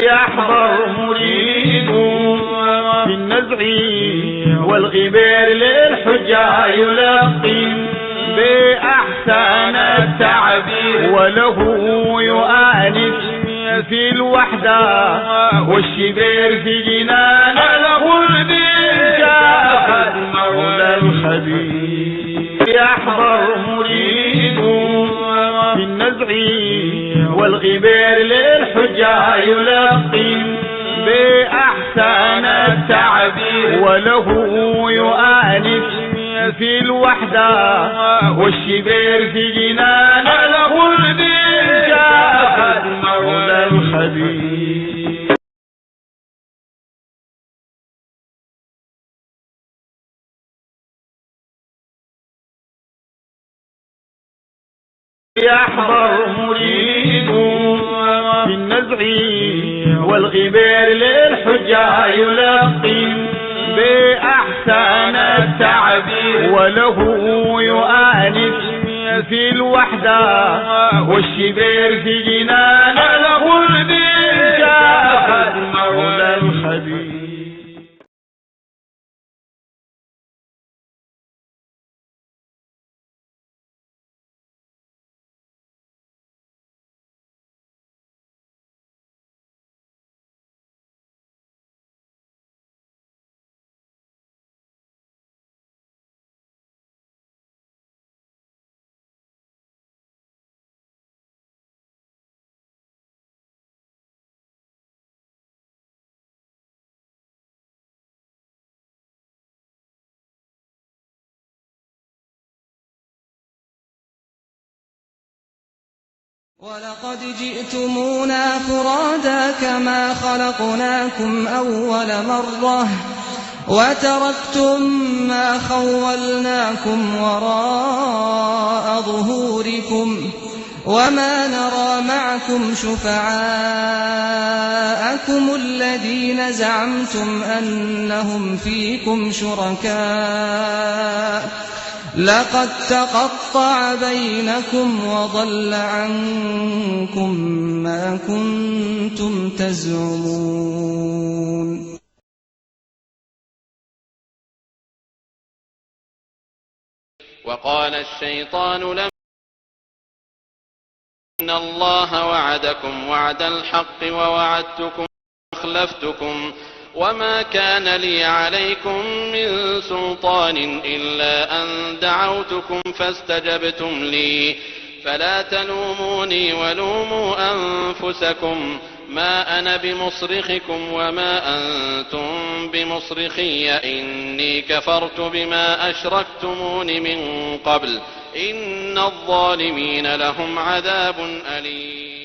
يحضر مريد في النزع والغبير للحجة يلقي بأحسن التعبير، وله يؤانس في الوحدة والشبير في جنان الخلد جاء مولى الخبير. يحضر مريد في النزع والغبير للحجة يلقي بأحسن التعبير، وله يؤانس في الوحدة والشبير في جنان الخلد جاء مولى الخبير. يحضر مريد في النزع والغبير للحجة يلقي بأحسن التعبير، وله يؤانس في الوحدة والشبير في جنان الخلد جاء مولى الخبير. ولقد جئتمونا فرادا كما خلقناكم أول مرة وتركتم ما خولناكم وراء ظهوركم وما نرى معكم شفعاءكم الذين زعمتم أنهم فيكم شركاء لقد تقطع بينكم وضل عنكم ما كنتم تزعمون. وقال الشيطان لما إن الله وعدكم وعد الحق ووعدتكم وأخلفتكم وما كان لي عليكم من سلطان إلا أن دعوتكم فاستجبتم لي فلا تلوموني ولوموا أنفسكم ما أنا بمصرخكم وما أنتم بمصرخي إني كفرت بما أشركتمون من قبل إن الظالمين لهم عذاب أليم.